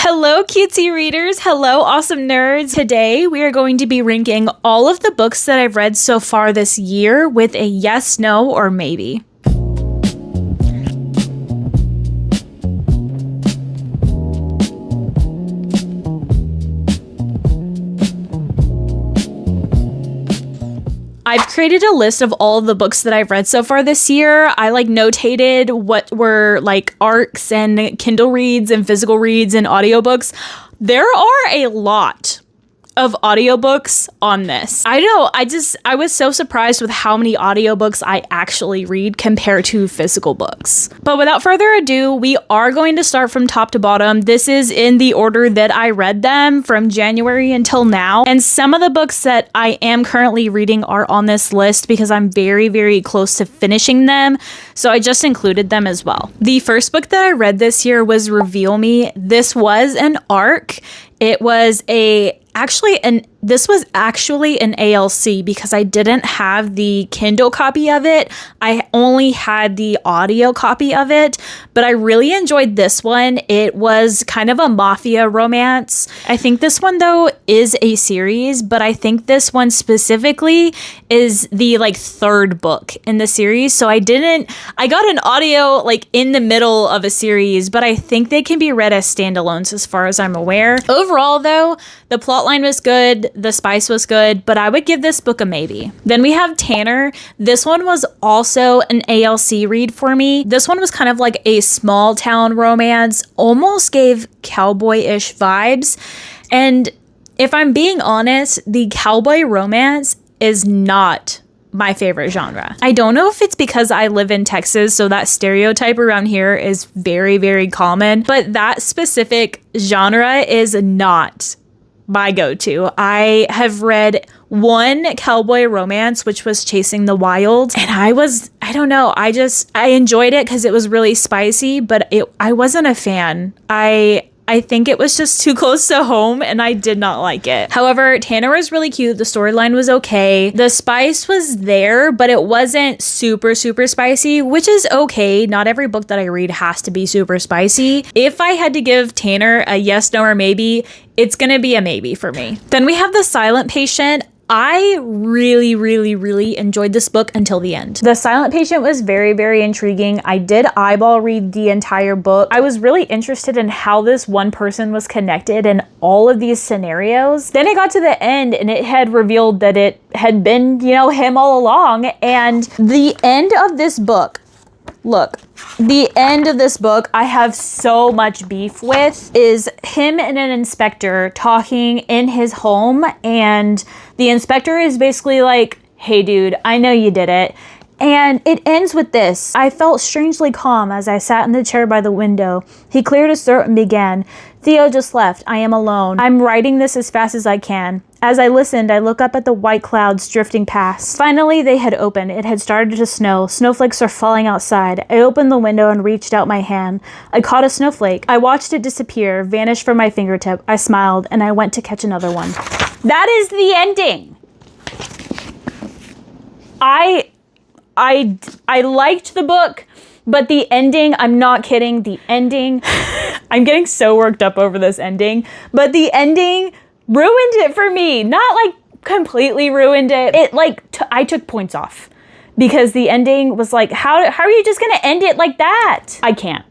Hello, cutesy readers. Hello, awesome nerds. Today, we are going to be ranking all of the books that I've read so far this year with a yes, no, or maybe. I've created a list of all of the books that I've read so far this year. I notated what were arcs and Kindle reads and physical reads and audiobooks. There are a lot of audiobooks on this. I know, I was so surprised with how many audiobooks I actually read compared to physical books. But without further ado, we are going to start from top to bottom. This is in the order that I read them from January until now. And some of the books that I am currently reading are on this list because I'm very, very close to finishing them. So I just included them as well. The first book that I read this year was Reveal Me. This was an arc. It was this was actually an ALC because I didn't have the Kindle copy of it. I only had the audio copy of it, but I really enjoyed this one. It was kind of a mafia romance. I think this one though is a series, but I think this one specifically is the third book in the series. So I got an audio in the middle of a series, but I think they can be read as standalones as far as I'm aware. Overall though, the plotline was good. The spice was good, but I would give this book a maybe. Then we have Tanner. This one was also an ALC read for me. This one was kind of like a small town romance, almost gave cowboy-ish vibes. And if I'm being honest, the cowboy romance is not my favorite genre. I don't know if it's because I live in Texas, so that stereotype around here is very, very common, but that specific genre is not my go-to. I have read one cowboy romance, which was Chasing the Wild, and I don't know, I enjoyed it because it was really spicy, but I wasn't a fan. I think it was just too close to home and I did not like it. However, Tanner was really cute. The storyline was okay. The spice was there, but it wasn't super, super spicy, which is okay. Not every book that I read has to be super spicy. If I had to give Tanner a yes, no, or maybe, it's gonna be a maybe for me. Then we have The Silent Patient. I really, really, really enjoyed this book until the end. The Silent Patient was very, very intriguing. I did eyeball read the entire book. I was really interested in how this one person was connected in all of these scenarios. Then it got to the end and it had revealed that it had been, him all along. And the end of this book, the end of this book I have so much beef with is him and an inspector talking in his home, and the inspector is basically like, hey dude, I know you did it. And it ends with this. I felt strangely calm as I sat in the chair by the window. He cleared his throat and began. Theo just left. I am alone. I'm writing this as fast as I can. As I listened, I look up at the white clouds drifting past. Finally, they had opened. It had started to snow. Snowflakes are falling outside. I opened the window and reached out my hand. I caught a snowflake. I watched it disappear, vanish from my fingertip. I smiled, and I went to catch another one. That is the ending. I liked the book, but the ending, I'm not kidding, the ending, I'm getting so worked up over this ending, but the ending ruined it for me. Not completely ruined it. I took points off because the ending was how are you just gonna end it like that? I can't.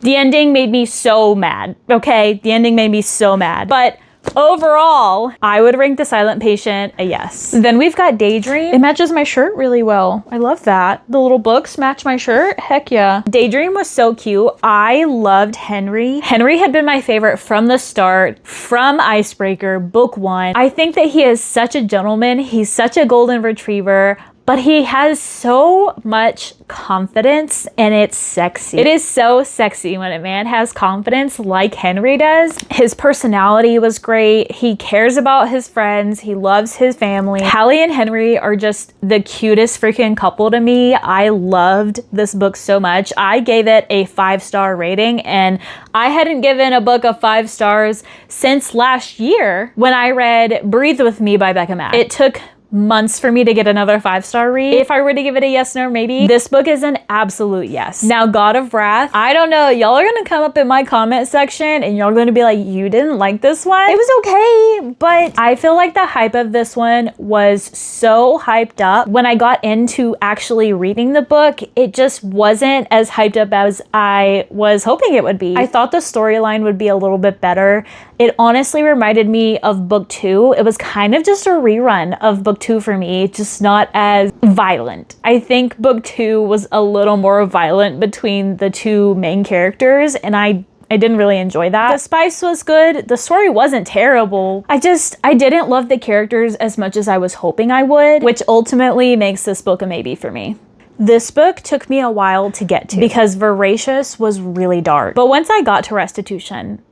The ending made me so mad, okay? The ending made me so mad, but overall, I would rank The Silent Patient a yes. Then we've got Daydream. It matches my shirt really well. I love that. The little books match my shirt. Heck yeah. Daydream was so cute. I loved Henry. Henry had been my favorite from the start, from Icebreaker, book one. I think that he is such a gentleman. He's such a golden retriever, but he has so much confidence and it's sexy. It is so sexy when a man has confidence like Henry does. His personality was great. He cares about his friends. He loves his family. Hallie and Henry are just the cutest freaking couple to me. I loved this book so much. I gave it a 5-star rating, and I hadn't given a book of 5 stars since last year when I read Breathe With Me by Becca Mack. It took months for me to get another 5-star read. If I were to give it a yes, no, maybe, this book is an absolute yes. Now, God of Wrath, I don't know. Y'all are gonna come up in my comment section and y'all gonna be like, you didn't like this one? It was okay, but I feel like the hype of this one was so hyped up. When I got into actually reading the book, it just wasn't as hyped up as I was hoping it would be. I thought the storyline would be a little bit better. It honestly reminded me of book 2. It was kind of just a rerun of book 2 for me, just not as violent. I think book 2 was a little more violent between the two main characters, and I didn't really enjoy that. The spice was good. The story wasn't terrible. I didn't love the characters as much as I was hoping I would, which ultimately makes this book a maybe for me. This book took me a while to get to because Voracious was really dark. But once I got to Restitution,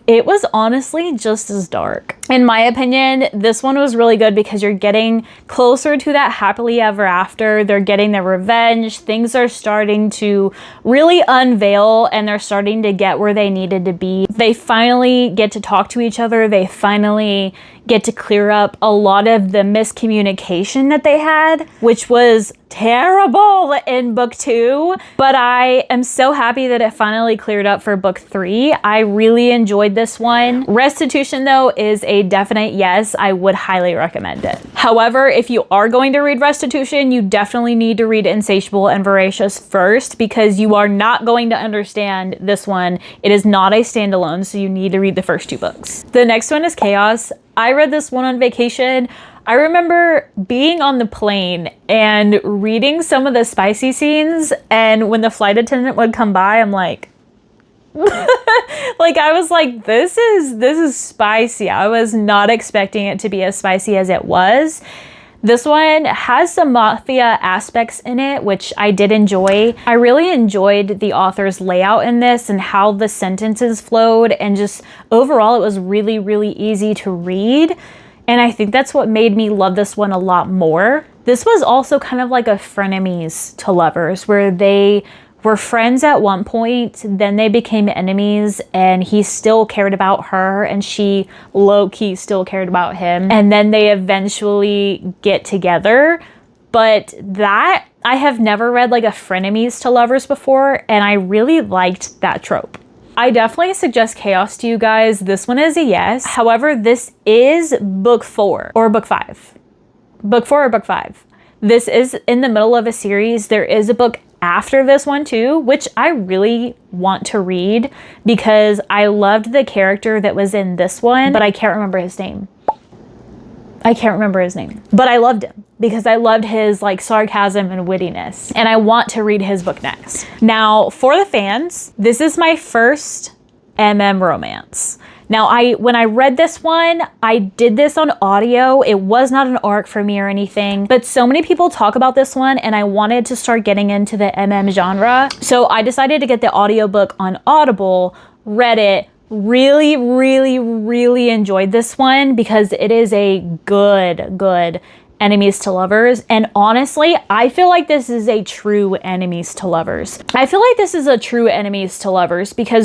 it was honestly just as dark. In my opinion, this one was really good because you're getting closer to that happily ever after. They're getting their revenge. Things are starting to really unveil and they're starting to get where they needed to be. They finally get to talk to each other. They finally get to clear up a lot of the miscommunication that they had, which was terrible in book 2. But I am so happy that it finally cleared up for book 3. I really enjoyed this one. Restitution, though, is a definite yes. I would highly recommend it. However, if you are going to read Restitution, you definitely need to read Insatiable and Voracious first because you are not going to understand this one. It is not a standalone, so you need to read the first 2 books. The next one is Chaos. I read this one on vacation. I remember being on the plane and reading some of the spicy scenes, and when the flight attendant would come by, I'm like, like, I was like, this is spicy. I was not expecting it to be as spicy as it was. This one has some mafia aspects in it, which I did enjoy. I really enjoyed the author's layout in this and how the sentences flowed, and just overall it was really, really easy to read. And I think that's what made me love this one a lot more. This was also kind of like a frenemies to lovers, where they were friends at one point, then they became enemies, and he still cared about her and she low-key still cared about him, and then they eventually get together. But that, I have never read like a frenemies to lovers before, and I really liked that trope. I definitely suggest Chaos to you guys. This one is a yes. However, this is book 4 or book 5. Book 4 or book 5. This is in the middle of a series. There is a book after this one too, which I really want to read because I loved the character that was in this one, but I can't remember his name. But I loved him because I loved his like sarcasm and wittiness, and I want to read his book next. Now, for the fans, this is my first romance. Now, when I read this one, I did this on audio. It was not an ARC for me or anything, but so many people talk about this one and I wanted to start getting into the genre. So I decided to get the audiobook on Audible, read it, really, really, really enjoyed this one because it is a good enemies to lovers. And honestly, I feel like this is a true enemies to lovers. Because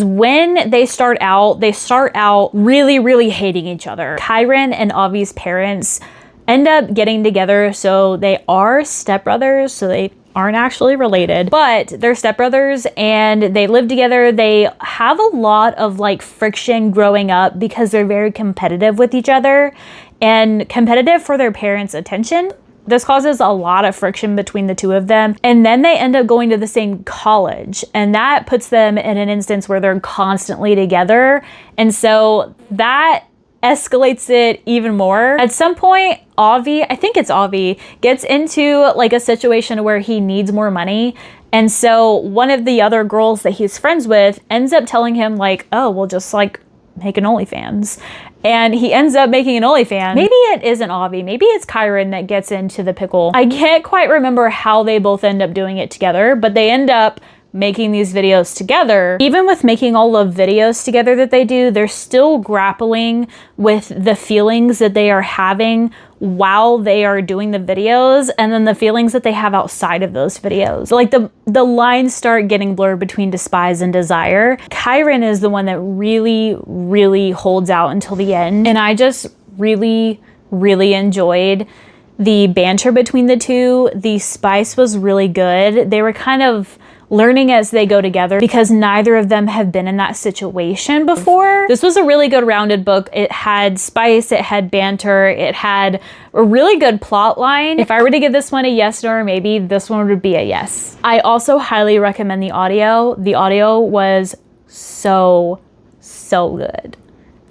when they start out really, really hating each other. Kyron and Avi's parents end up getting together, so they are stepbrothers, so they aren't actually related, but they're stepbrothers and they live together. They have a lot of like friction growing up because they're very competitive with each other and competitive for their parents' attention. This causes a lot of friction between the two of them. And then they end up going to the same college, and that puts them in an instance where they're constantly together. And so that escalates it even more. At some point, Avi, I think it's Avi, gets into like a situation where he needs more money. And so one of the other girls that he's friends with ends up telling him like, oh, we'll just like make an OnlyFans. And he ends up making an OnlyFans. Maybe it isn't Avi. Maybe it's Kyron that gets into the pickle. I can't quite remember how they both end up doing it together, but they end up making these videos together. Even with making all the videos together that they do, they're still grappling with the feelings that they are having while they are doing the videos, and then the feelings that they have outside of those videos. Like the lines start getting blurred between despise and desire. Kyron is the one that really, really holds out until the end, and I just really, really enjoyed the banter between the two. The spice was really good. They were kind of learning as they go together because neither of them have been in that situation before. This was a really good rounded book. It had spice, it had banter, it had a really good plot line. If I were to give this one a yes or maybe, this one would be a yes. I also highly recommend the audio. The audio was so good.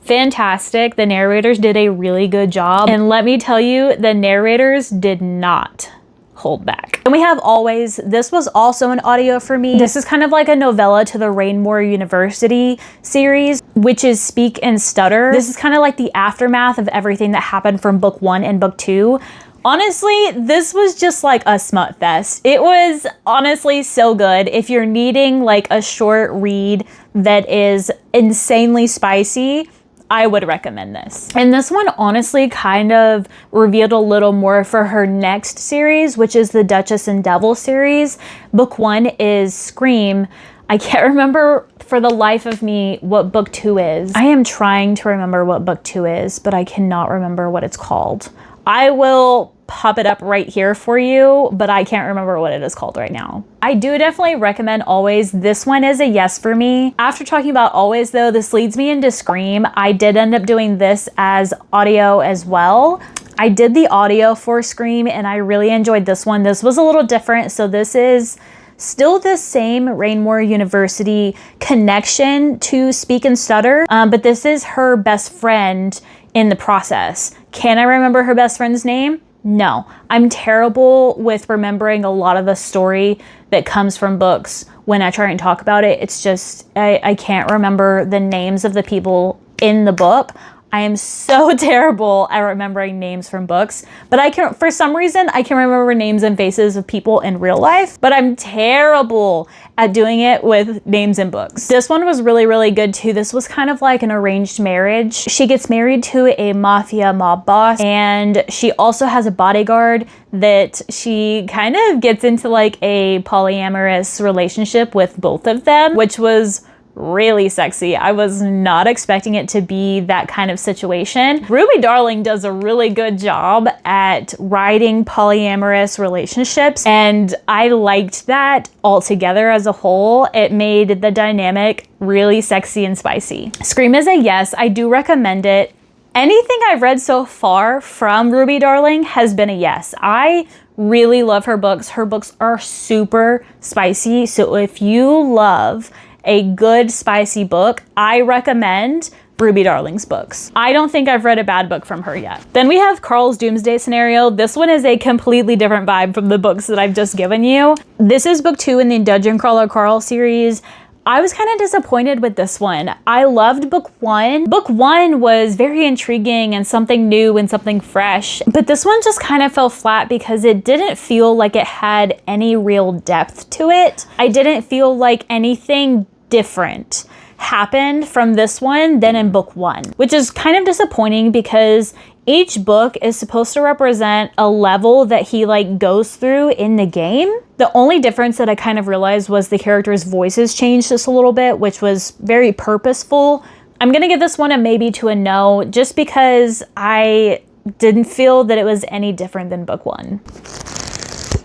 Fantastic. The narrators did a really good job. And let me tell you, the narrators did not hold back. And we have Always. This was also an audio for me. This is kind of like a novella to the Rainmore University series, which is Speak and Stutter. This is kind of like the aftermath of everything that happened from book 1 and book 2. Honestly, this was just like a smut fest. It was honestly so good. If you're needing like a short read that is insanely spicy, I would recommend this. And this one honestly kind of revealed a little more for her next series, which is the Duchess and Devil series. Book 1 is Scream. I can't remember for the life of me what book 2 is. I am trying to remember what book 2 is, but I cannot remember what it's called. I will pop it up right here for you, but I can't remember what it is called right now. I do definitely recommend Always. This one is a yes for me. After talking about Always though, this leads me into Scream. I did end up doing this as audio as well. I did the audio for Scream and I really enjoyed this one. This was a little different. So this is still the same Rainmore University connection to Speak and Stutter, but this is her best friend in the process. Can I remember her best friend's name? No, I'm terrible with remembering a lot of the story that comes from books when I try and talk about it. It's just, I can't remember the names of the people in the book. I am so terrible at remembering names from books, but I can, for some reason, I can remember names and faces of people in real life, but I'm terrible at doing it with names in books. This one was really good too. This was kind of like an arranged marriage. She gets married to a mafia mob boss, and she also has a bodyguard that she kind of gets into like a polyamorous relationship with both of them, which was really sexy. I was not expecting it to be that kind of situation. Ruby Darling does a really good job at writing polyamorous relationships, and I liked that altogether as a whole. It made the dynamic really sexy and spicy. Scream is a yes. I do recommend it. Anything I've read so far from Ruby Darling has been a yes. I really love her books. Her books are super spicy. So if you love a good spicy book, I recommend Ruby Darling's books. I don't think I've read a bad book from her yet. Then we have Carl's Doomsday Scenario. This one is a completely different vibe from the books that I've just given you. This is book 2 in the Dungeon Crawler Carl series. I was kind of disappointed with this one. I loved book 1. Book 1 was very intriguing and something new and something fresh, but this one just kind of fell flat because it didn't feel like it had any real depth to it. I didn't feel like anything different happened from this one than in book 1, which is kind of disappointing because each book is supposed to represent a level that he like goes through in the game. The only difference that I kind of realized was the characters' voices changed just a little bit, which was very purposeful. I'm gonna give this one a maybe to a no, just because I didn't feel that it was any different than book 1.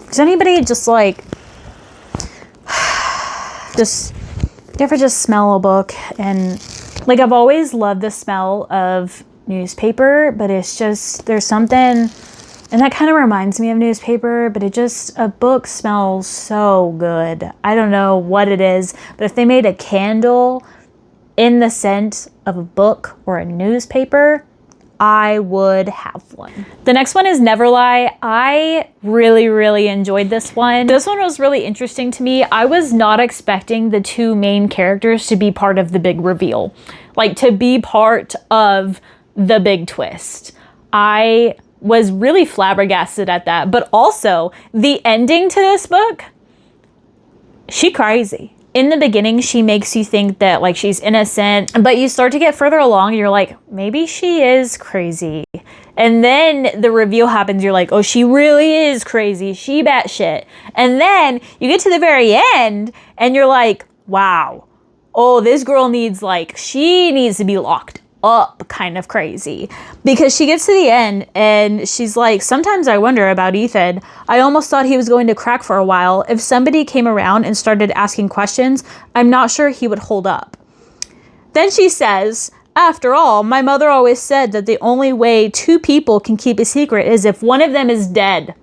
Does anybody just like, you ever just smell a book and like, I've always loved the smell of newspaper, but it's just, there's something, and that kind of reminds me of newspaper, but it just, a book smells so good. I don't know what it is, but if they made a candle in the scent of a book or a newspaper, I would have one. The next one is Never Lie. I really enjoyed this one. This one was really interesting to me. I was not expecting the two main characters to be part of the big reveal, like to be part of the big twist. I was really flabbergasted at that, but also the ending to this book, she crazy. In the beginning, she makes you think that like she's innocent, but you start to get further along and you're like, maybe she is crazy. And then the reveal happens, you're like, oh, she really is crazy. She batshit. And then you get to the very end and you're like, wow, oh, this girl needs like, she needs to be locked up kind of crazy, because she gets to the end and she's like, sometimes I wonder about Ethan. I almost thought he was going to crack for a while. If somebody came around and started asking questions, I'm not sure he would hold up. Then she says, after all, my mother always said that the only way two people can keep a secret is if one of them is dead.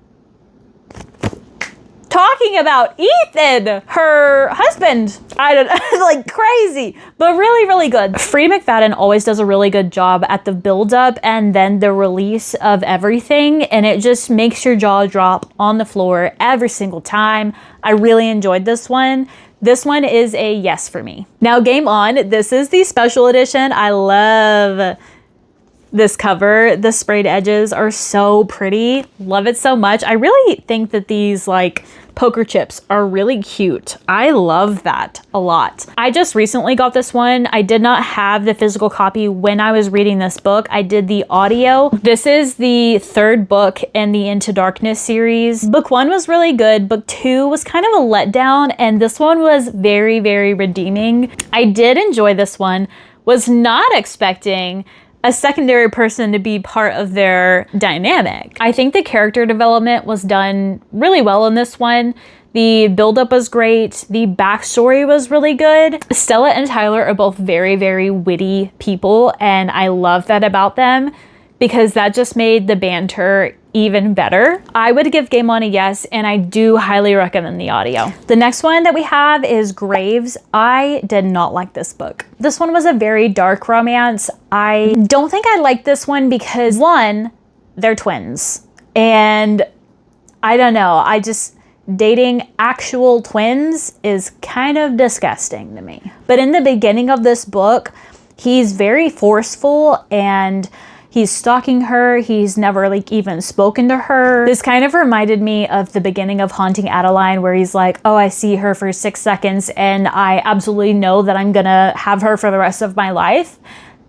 Talking about Ethan, her husband. I don't know, like crazy, but really, really good. Freida McFadden always does a really good job at the build-up and then the release of everything, and it just makes your jaw drop on the floor every single time. I really enjoyed this one. This one is a yes for me. Now, Game On. This is the special edition. I love this cover. The sprayed edges are so pretty. Love it so much. I really think that these like poker chips are really cute. I love that a lot. I just recently got this one. I did not have the physical copy when I was reading this book. I did the audio. This is the third book in the Into Darkness series. Book 1 was really good. Book 2 was kind of a letdown, and this one was very, very redeeming. I did enjoy this one. Was not expecting a secondary person to be part of their dynamic. I think the character development was done really well in this one. The buildup was great. The backstory was really good. Stella and Tyler are both very, very witty people, and I love that about them because that just made the banter even better. I would give Game On a yes, and I do highly recommend the audio. The next one that we have is Graves. I did not like this book. This one was a very dark romance. I don't think I liked this one because, one, they're twins. And I don't know, dating actual twins is kind of disgusting to me. But in the beginning of this book, he's very forceful and he's stalking her. He's never like even spoken to her. This kind of reminded me of the beginning of Haunting Adeline, where he's like, oh, I see her for 6 seconds and I absolutely know that I'm gonna have her for the rest of my life.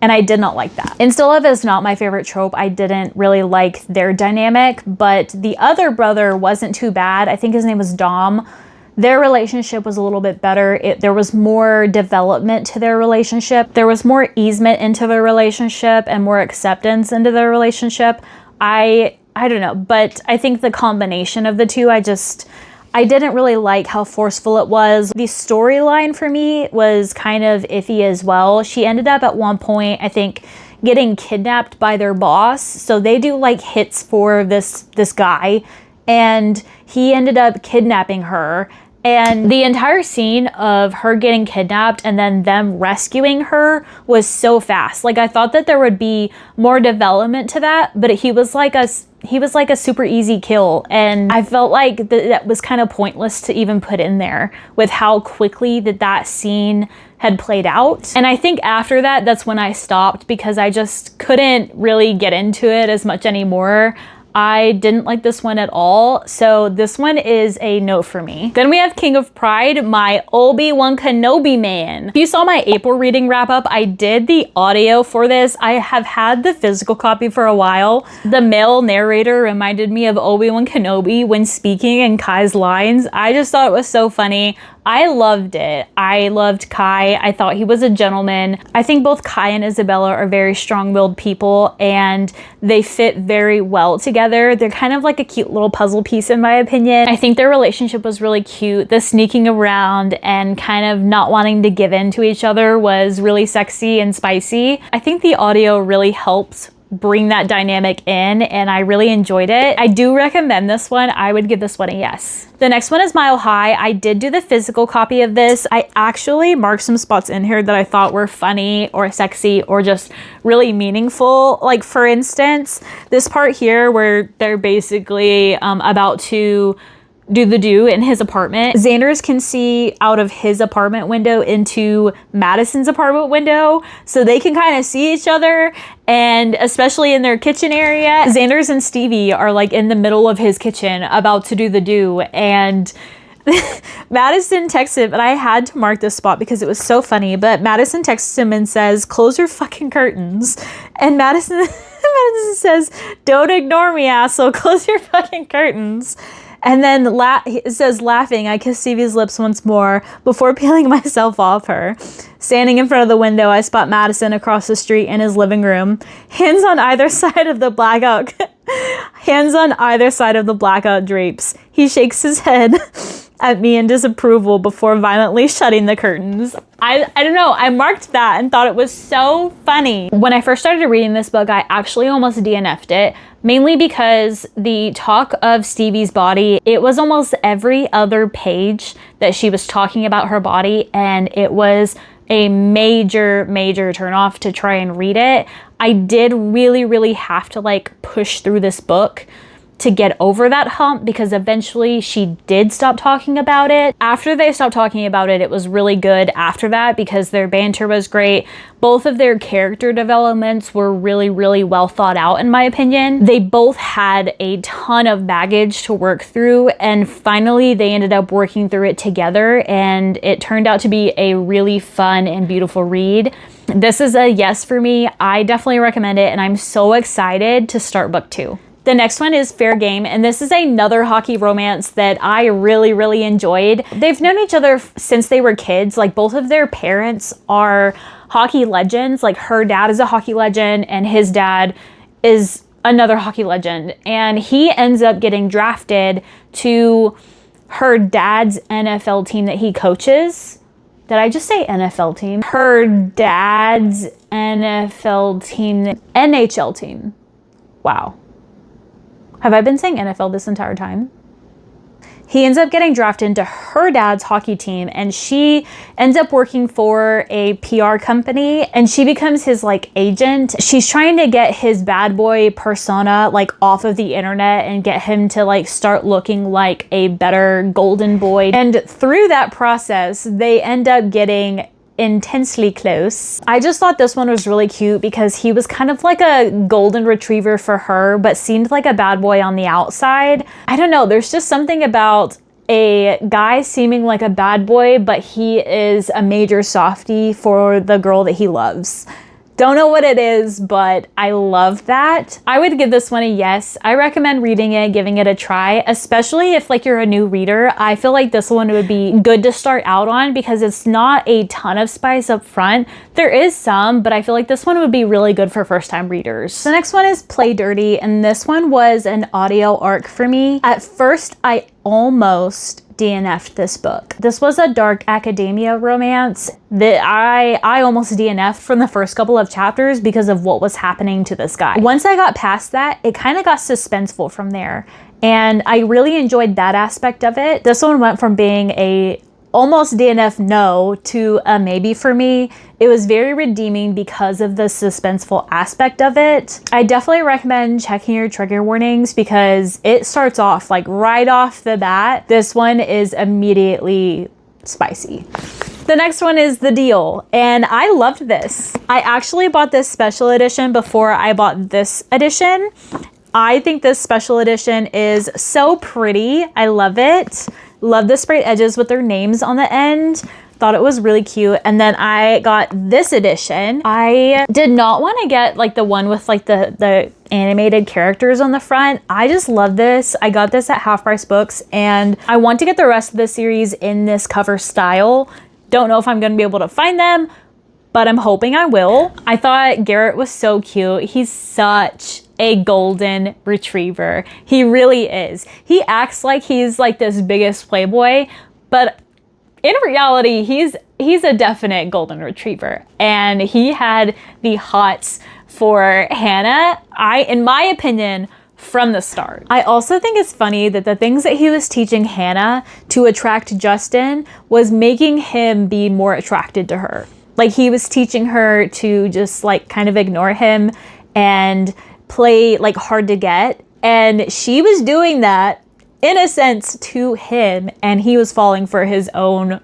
And I did not like that. Insta Love is not my favorite trope. I didn't really like their dynamic, but the other brother wasn't too bad. I think his name was Dom. Their relationship was a little bit better. There was more development to their relationship. There was more easement into their relationship and more acceptance into their relationship. I don't know, but I think the combination of the two, I didn't really like how forceful it was. The storyline for me was kind of iffy as well. She ended up at one point, I think, getting kidnapped by their boss. So they do like hits for this guy, and he ended up kidnapping her. And the entire scene of her getting kidnapped and then them rescuing her was so fast. Like, I thought that there would be more development to that, but he was like a super easy kill. And I felt like that was kind of pointless to even put in there with how quickly that scene had played out. And I think after that, that's when I stopped because I just couldn't really get into it as much anymore. I didn't like this one at all, so this one is a no for me. Then we have King of Pride, my Obi-Wan Kenobi man. If you saw my April reading wrap up, I did the audio for this. I have had the physical copy for a while. The male narrator reminded me of Obi-Wan Kenobi when speaking in Kai's lines. I just thought it was so funny. I loved it. I loved Kai. I thought he was a gentleman. I think both Kai and Isabella are very strong-willed people, and they fit very well together. They're kind of like a cute little puzzle piece in my opinion. I think their relationship was really cute. The sneaking around and kind of not wanting to give in to each other was really sexy and spicy. I think the audio really helps bring that dynamic in, and I really enjoyed it. I do recommend this one. I would give this one a yes. The next one is Mile High. I did do the physical copy of this. I actually marked some spots in here that I thought were funny or sexy or just really meaningful. Like, for instance, this part here where they're basically about to do in his apartment. Xander's can see out of his apartment window into Madison's apartment window, so they can kind of see each other, and especially in their kitchen area. Xander's and Stevie are like in the middle of his kitchen about to do, and Madison texts him, and I had to mark this spot because it was so funny, but Madison texts him and says, "Close your fucking curtains." And Madison says, "Don't ignore me, asshole, close your fucking curtains." And then it says, laughing, I kissed Stevie's lips once more before peeling myself off her. Standing in front of the window, I spot Madison across the street in his living room, hands on either side of the blackout drapes. He shakes his head at me in disapproval before violently shutting the curtains. I don't know, I marked that and thought it was so funny. When I first started reading this book, I actually almost DNF'd it, mainly because the talk of Stevie's body, it was almost every other page that she was talking about her body, and it was a major turnoff to try and read it. I did really have to like push through this book to get over that hump, because eventually she did stop talking about it. After they stopped talking about it, it was really good after that because their banter was great. Both of their character developments were really well thought out, in my opinion. They both had a ton of baggage to work through, and finally they ended up working through it together, and it turned out to be a really fun and beautiful read. This is a yes for me. I definitely recommend it, and I'm so excited to start book 2. The next one is Fair Game, and this is another hockey romance that I really enjoyed. They've known each other since they were kids. Like, both of their parents are hockey legends. Like, her dad is a hockey legend and his dad is another hockey legend. And he ends up getting drafted to her dad's NFL team that he coaches. Did I just say NFL team? Her dad's NFL team, NHL team. Wow. Have I been saying NFL this entire time? He ends up getting drafted into her dad's hockey team, and she ends up working for a PR company, and she becomes his like agent. She's trying to get his bad boy persona like off of the internet and get him to like start looking like a better golden boy. And through that process, they end up getting intensely close. I just thought this one was really cute because he was kind of like a golden retriever for her, but seemed like a bad boy on the outside. I don't know, there's just something about a guy seeming like a bad boy, but he is a major softie for the girl that he loves. Don't know what it is, but I love that. I would give this one a yes. I recommend reading it, giving it a try, especially if like you're a new reader. I feel like this one would be good to start out on because it's not a ton of spice up front. There is some, but I feel like this one would be really good for first time readers. The next one is Play Dirty, and this one was an audio arc for me. At first, I almost DNF'd this book. This was a dark academia romance that I almost DNF'd from the first couple of chapters because of what was happening to this guy. Once I got past that, it kind of got suspenseful from there, and I really enjoyed that aspect of it. This one went from being a almost DNF no to a maybe for me. It was very redeeming because of the suspenseful aspect of it. I definitely recommend checking your trigger warnings because it starts off like right off the bat. This one is immediately spicy. The next one is The Deal, and I loved this. I actually bought this special edition before I bought this edition. I think this special edition is so pretty. I love it. Love the sprayed edges with their names on the end. Thought it was really cute. And then I got this edition. I did not want to get like the one with like the animated characters on the front. I just love this. I got this at Half Price Books, and I want to get the rest of the series in this cover style. Don't know if I'm going to be able to find them, but I'm hoping I will. I thought Garrett was so cute. He's such a golden retriever. He really is. He acts like he's like this biggest playboy, but in reality, he's a definite golden retriever. And he had the hots for Hannah, in my opinion, from the start. I also think it's funny that the things that he was teaching Hannah to attract Justin was making him be more attracted to her. Like, he was teaching her to just like kind of ignore him and play like hard to get, and she was doing that in a sense to him, and he was falling for his own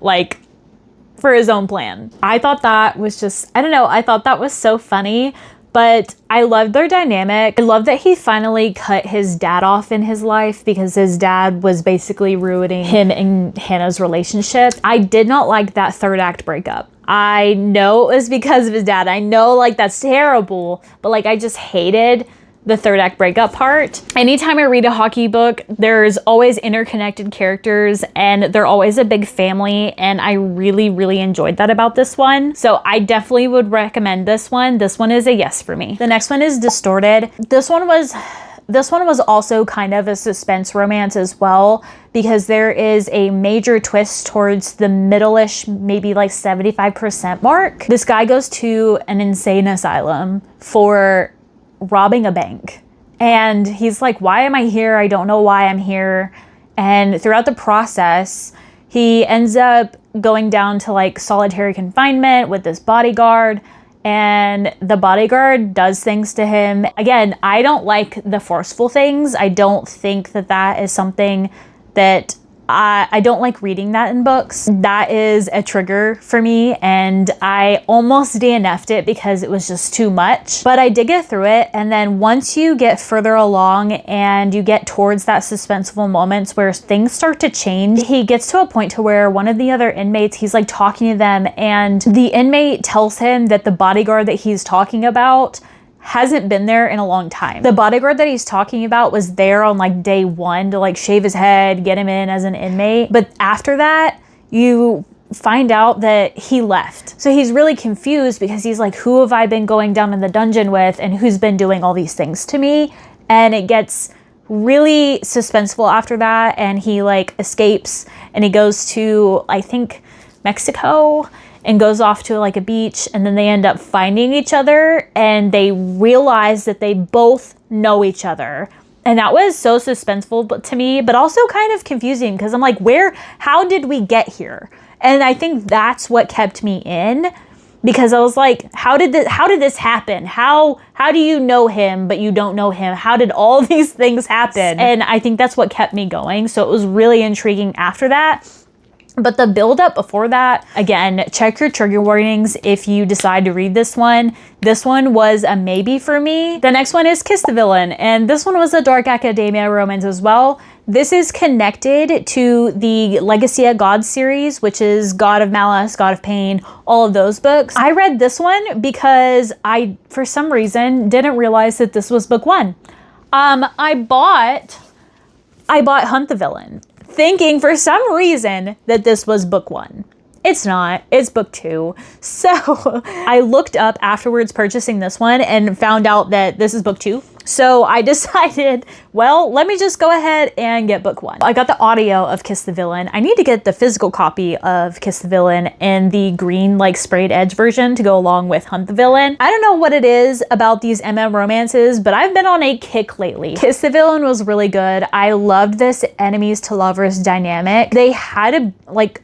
plan. I thought that was just, I don't know, I thought that was so funny, but I loved their dynamic. I love that he finally cut his dad off in his life because his dad was basically ruining him and Hannah's relationship. I did not like that third act breakup. I know it was because of his dad. I know like that's terrible, but like I just hated the third act breakup part. Anytime I read a hockey book, there's always interconnected characters and they're always a big family, and I really, really enjoyed that about this one. So I definitely would recommend this one. This one is a yes for me. The next one is Distorted. This one was also kind of a suspense romance as well, because there is a major twist towards the middle-ish, maybe like 75% mark. This guy goes to an insane asylum for robbing a bank. And he's like, why am I here? I don't know why I'm here. And throughout the process, he ends up going down to like solitary confinement with this bodyguard. And the bodyguard does things to him. Again, I don't like the forceful things. I don't think that that is something that I don't like reading that in books. That is a trigger for me, and I almost DNF'd it because it was just too much. But I did get through it, and then once you get further along and you get towards that suspenseful moments where things start to change, he gets to a point to where one of the other inmates, he's like talking to them, and the inmate tells him that the bodyguard that he's talking about hasn't been there in a long time. The bodyguard that he's talking about was there on like day one to like shave his head, get him in as an inmate. But after that, you find out that he left. So he's really confused because he's like, who have I been going down in the dungeon with, and who's been doing all these things to me? And it gets really suspenseful after that, and he like escapes and he goes to, I think, Mexico, and goes off to like a beach, and then they end up finding each other and they realize that they both know each other. And that was so suspenseful to me, but also kind of confusing because I'm like, how did we get here? And I think that's what kept me in, because I was like, how did this happen? How do you know him, but you don't know him? How did all these things happen? And I think that's what kept me going. So it was really intriguing after that. But the build up before that, again, check your trigger warnings if you decide to read this one. This one was a maybe for me. The next one is Kiss the Villain, and this one was a dark academia romance as well. This is connected to the Legacy of God series, which is God of Malice, God of Pain, all of those books. I read this one because I, for some reason, didn't realize that this was book one. I bought Hunt the Villain, thinking for some reason that this was book one. It's not, it's book two. So I looked up afterwards purchasing this one and found out that this is book two. So I decided, well, let me just go ahead and get book one. I got the audio of Kiss the Villain. I need to get the physical copy of Kiss the Villain in the green, like sprayed edge version to go along with Hunt the Villain. I don't know what it is about these romances, but I've been on a kick lately. Kiss the Villain was really good. I loved this enemies to lovers dynamic. They had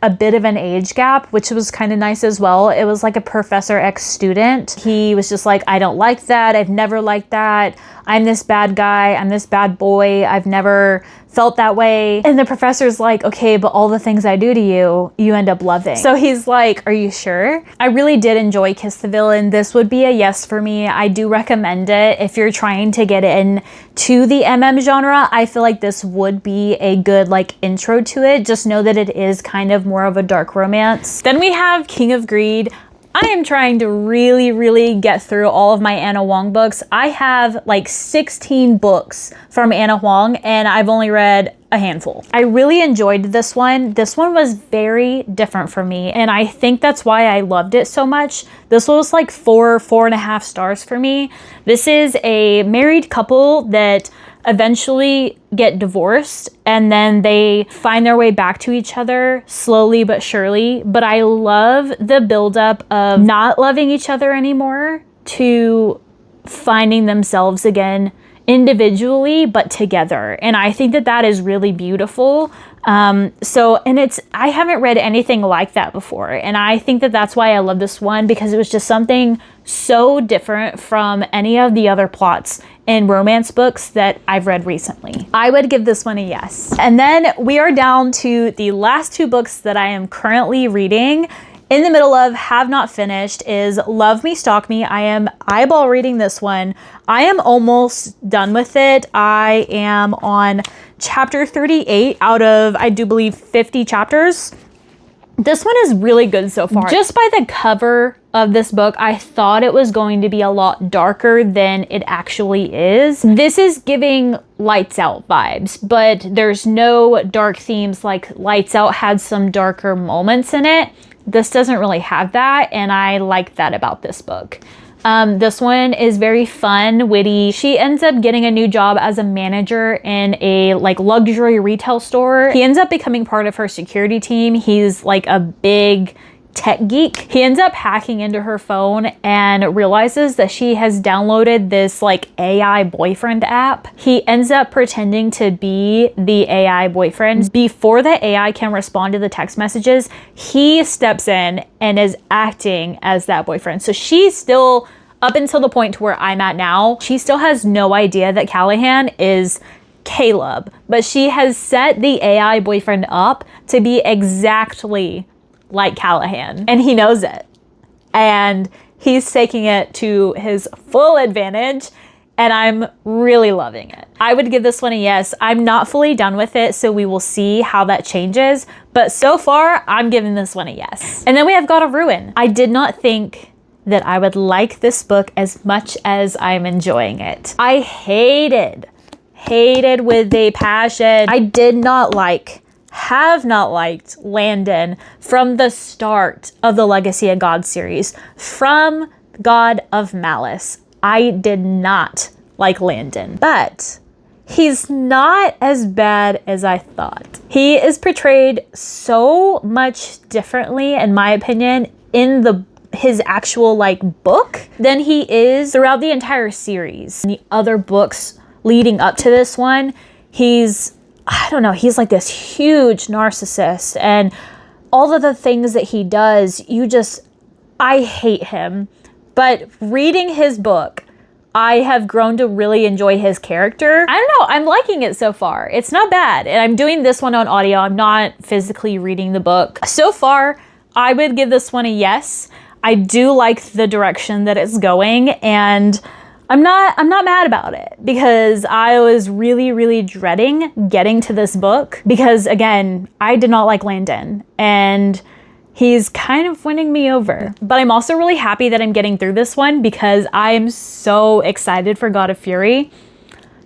a bit of an age gap, which was kind of nice as well. It was like a Professor X student. He was just like, I don't like that. I've never liked that. I'm this bad guy, I'm this bad boy, I've never felt that way. And the professor's like, okay, but all the things I do to you, you end up loving. So he's like, are you sure? I really did enjoy Kiss the Villain. This would be a yes for me. I do recommend it if you're trying to get in to the genre. I feel like this would be a good like intro to it. Just know that it is kind of more of a dark romance. Then we have King of Greed. I am trying to really, really get through all of my Anna Huang books. I have like 16 books from Anna Huang, and I've only read a handful. I really enjoyed this one. This one was very different for me, and I think that's why I loved it so much. This was like 4.5 stars for me. This is a married couple that eventually get divorced, and then they find their way back to each other slowly but surely. But I love the buildup of not loving each other anymore to finding themselves again individually but together, and I think that that is really beautiful. I haven't read anything like that before, and I think that that's why I love this one, because it was just something so different from any of the other plots in romance books that I've read recently. I would give this one a yes. And then we are down to the last two books that I am currently reading. In the middle of, have not finished, is Love Me, Stalk Me. I am eyeball reading this one. I am almost done with it. I am on chapter 38 out of, I do believe, 50 chapters. This one is really good so far. Just by the cover of this book, I thought it was going to be a lot darker than it actually is. This is giving Lights Out vibes, but there's no dark themes like Lights Out had some darker moments in it. This doesn't really have that, and I like that about this book. This one is very fun, witty. She ends up getting a new job as a manager in a like luxury retail store. He ends up becoming part of her security team. He's like a big tech geek. He ends up hacking into her phone and realizes that she has downloaded this like AI boyfriend app. He ends up pretending to be the AI boyfriend. Before the AI can respond to the text messages, he steps in and is acting as that boyfriend. So she's still, up until the point to where I'm at now, she still has no idea that Callahan is Caleb, but she has set the AI boyfriend up to be exactly like Callahan, and he knows it, and he's taking it to his full advantage, and I'm really loving it. I would give this one a yes. I'm not fully done with it, so we will see how that changes, but so far I'm giving this one a yes. And then we have God of Ruin. I did not think that I would like this book as much as I'm enjoying it. I hated with a passion. I did not have not liked Landon from the start of the Legacy of God series. From God of Malice, I did not like Landon, but he's not as bad as I thought. He is portrayed so much differently, in my opinion, in his actual book than he is throughout the entire series. In the other books leading up to this one, I don't know, he's like this huge narcissist, and all of the things that he does, I hate him. But reading his book, I have grown to really enjoy his character. I don't know, I'm liking it so far. It's not bad, and I'm doing this one on audio. I'm not physically reading the book. So far, I would give this one a yes. I do like the direction that it's going, and I'm not mad about it, because I was really dreading getting to this book, because again, I did not like Landon, and he's kind of winning me over. But I'm also really happy that I'm getting through this one, because I am so excited for God of Fury.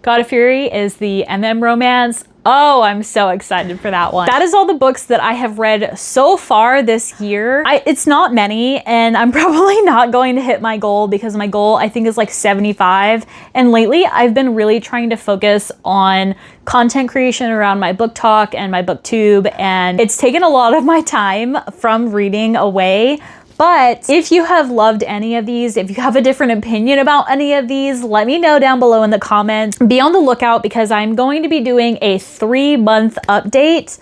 God of Fury is the MM romance. Oh, I'm so excited for that one. That is all the books that I have read so far this year. It's not many, and I'm probably not going to hit my goal, because my goal I think is like 75. And lately I've been really trying to focus on content creation around my BookTok and my BookTube, and it's taken a lot of my time from reading away. But if you have loved any of these, if you have a different opinion about any of these, let me know down below in the comments. Be on the lookout, because I'm going to be doing a 3-month update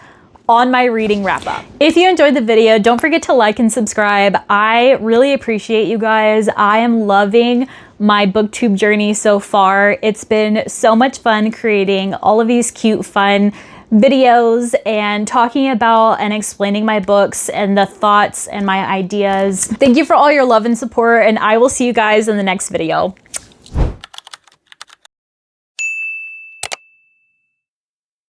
on my reading wrap up. If you enjoyed the video, don't forget to like and subscribe. I really appreciate you guys. I am loving my booktube journey so far. It's been so much fun creating all of these cute, fun videos and talking about and explaining my books and the thoughts and my ideas. Thank you for all your love and support, and I will see you guys in the next video.